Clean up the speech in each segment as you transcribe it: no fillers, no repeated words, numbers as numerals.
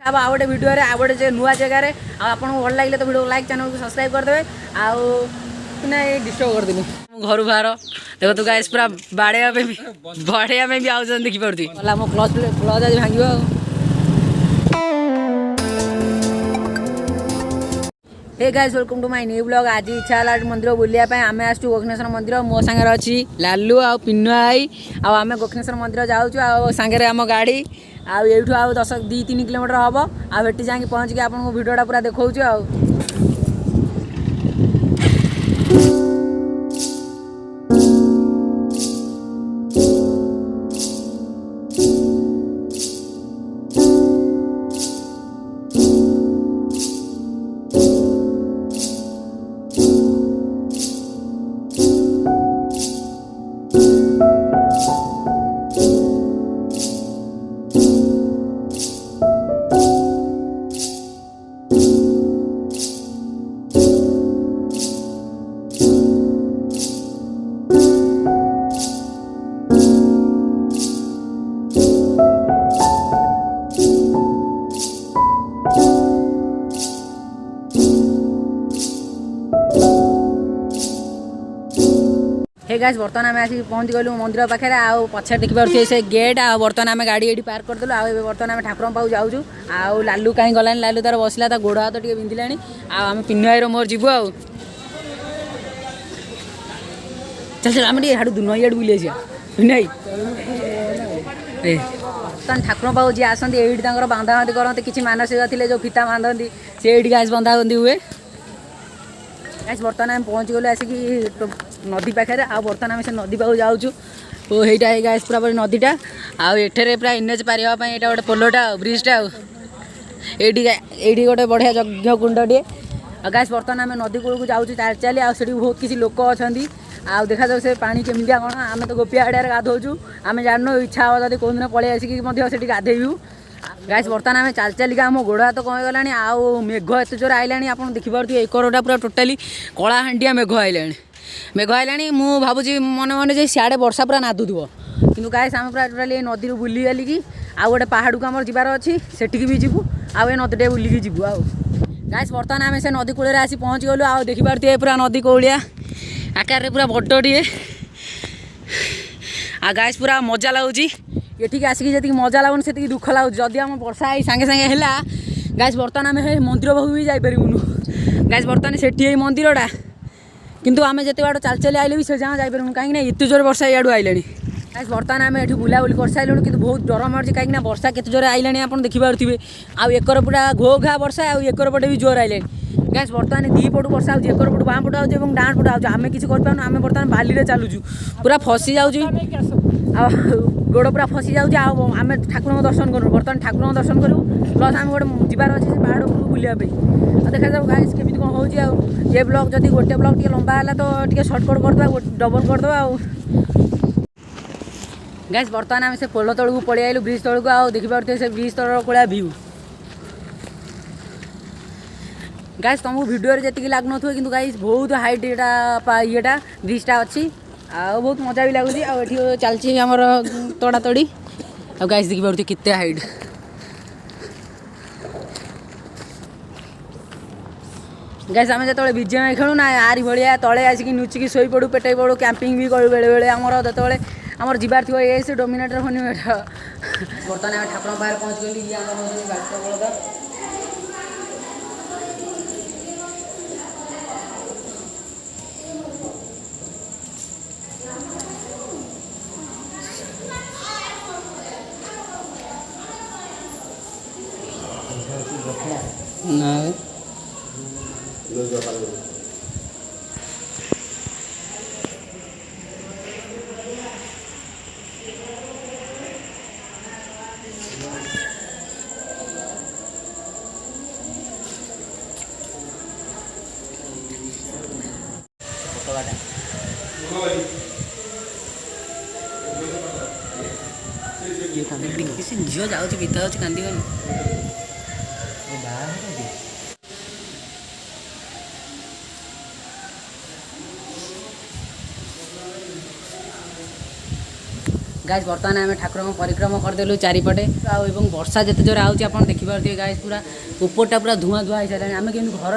अब आ गोटे भिडियो आ गोटे नुआ जगार आपको भल लगे तो वीडियो लाइक चैनल को सब्सक्राइब करदे आउ डिस्टर्ब करदेलु घर बाहर देखो तू गाइस पूरा बाड़े में भी आउन देखिपी गला मो क्लच आज भांग hey guys welcome to my new blog. आज इच्छा है मंदिर बुलाया आम आसु गोखनेश्वर मंदिर मो सांगे अच्छी लालू आ पिन्नु आई आम गोखनेश्वर मंदिर जाऊँ सांगे आम गाड़ी आठू आ 2-3 किलोमीटर हम आठी जाकि पहुँचिक आपको भिडियोटा पूरा देखा। हे गाइस बर्तमान आम आसिक पहुँची गलु मंदिर पाखे आउ पछे देखिपे से गेट आ बर्तमान आम गाड़ी ये पार्क करदेलु आ बर्तमान आम ठाकुर पाक जाऊँ आउ लालू कहीं गलानी लालू तार बसला गोड़ हाथ टे बिंधिला आम पिन्नु भाई मोर जीवु आ चल चल आम हाड़ू नई आड़ बुले पिन्नु भाई बर्तमान ठाकुर पाक जी आसती ये बांधा बांधि करते किसी मानसिक थे जो फिता बांधती से ये गाइस बंधा बंधी हुए। गाइस बर्तमान आम पहुँची गलु आसिक नदी पाखे आ बर्तमान आम से नदी पाक जाऊँ हेटा गाइस पूरा नदीटा आठे पूरा एनएच पारिवाई यहाँ गोटे पोलोटा ब्रिजटा ये गोटे बढ़िया यज्ञ कुंडटे गाइस बर्तमान आम नदी कूल को जाऊँ चाल चाल आठी बहुत किसी लोक अच्छा आ देखा जाऊ से पानी केमिया कौन आम तो गोपिया आड़े गाधौचु आम जानू इच्छा हम जब कौन दिन पलि आसिक गाधेबू। गाइस बर्तमान आम चाल चालिका आम गोड़ हाथ कमी गलानी आउ मेघ एत जोर आइलानी आप देखिपे एकरटा पूरा टोटाली कलाहांडिया मेघ आइलानी मु भावुची मन मन जे सियाड़े वर्षा पूरा नादुव कि गाइस आम पूरा टोटाली नदी बुली गलिकी आउ गोटे पहाड़ को आम जबार अच्छी सेठिकी भी जीवु आउ ए नदीटे बुलिकी जीवु आउ गाइस बर्तमान आम से नदी कूल आसी पहुँची गलु आ देखिपे पूरा नदी कौलिया आकार पूरा बड़े आ गाइस पूरा मजा लगुच ये आसिक जी मजा लगुन से दुख लगुच जदि आम वर्षा सांगे सांगे है गाइस बर्तमान आम मंदिर पाखु भी जापरूनु गाइस बर्तमान से मंदिरटा किंतु आम जिते बाड़ चल चल आइले भी से जहाँ जापरूनु कहीं एत जोर वर्षा इाड़ू आइलानी गाइस बर्तमान आम ये बुलाबुली कर सारूँ कि बहुत डर मार्च कहीं वर्षा केते जोर आइलानी आप देखिपे आकर पूरा घो घा वर्षा आकर पटे भी जोर आइलानी गाइस बर्तमान दी पटू वर्षा आउे एकर पटू बाँ पटू आउे और डाण पटू आउे आम किसी करें आम बर्तमान बाली चलुचु पूरा फसी जाऊँ गोड़ पूरा फसी जाऊँ आम ठाकुर दर्शन करूँ बर्तमान ठाकुर दर्शन करूँ प्लस आम गोटे जबार अच्छे से पहाड़ उपरको बुलापी देखा जाऊ गाइस केमी कौन हो ये ब्लॉग जब गोटे ब्लॉग टे लंबा है तो टे सर्टकट करदे डबल करदे गाइस बर्तमान आम से पोल तल को पलि आइलु ब्रिज तल को आ देखिपे से ब्रिज तल कड़ा भ्यू गाइस तुमको वीडियो जी लगन थे कि गाइस बहुत हाइट ये ब्रिजटा अच्छी आ बहुत मजा भी लगुच आठी चलती आमर तड़ा तड़ी आ गाइस देखिपे केते हाइट गाइस आम जो बीजेम खेलु ना आरी भाया तले आसिक नुचिकी शोई पड़ू पेटे पड़ू कैंपिंग भी करूँ बेले बेले आमर जो आमर जबार थो एस डोमिनेटर फोन बर्तमान आम ठाकुर पाखे पहुँच गली ये आम ना किसी झील जाऊँगी बीता कांदी गाइस बर्तमान आम ठाकुर परिक्रमा करदेलु चारिपटे आउ वर्षा जिते जोर आउची आप देखिपे गाइस पूरा उपरटा पूरा धुआं धुआं हो सारे आम कि घर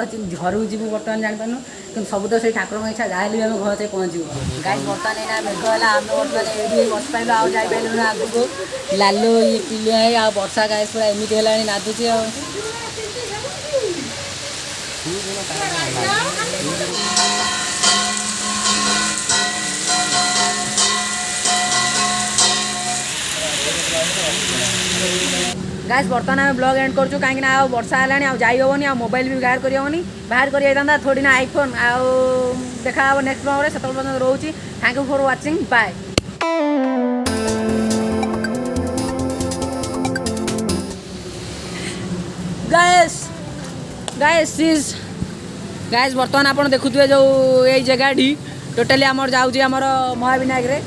को जीव बर्तमान जापारू कि सब तो से ठाकुर इच्छा जहाँ भी आम घर से पहुँचू गाइस बर्तमान यहाँ मेघ है आम बर्तमान ये बस पाइल आउ जापारू ना आगू लालू ये पिलुआ है आ वर्षा गाइस पूरा एमती है नादुची आ गाइस बर्तमान आम ब्लॉग एंड करूँ कहीं वर्षा है आई हेनी मोबाइल भी बाहर करनी बाहर कर थोड़ी ना आईफोन आउ देखा नेक्स्ट ब्लॉग में से रोचे thank you for watching bye guys बर्तमान आप देखुए जो ये जगह टोटाली आमर जाऊँगी आमर महाविनायक रे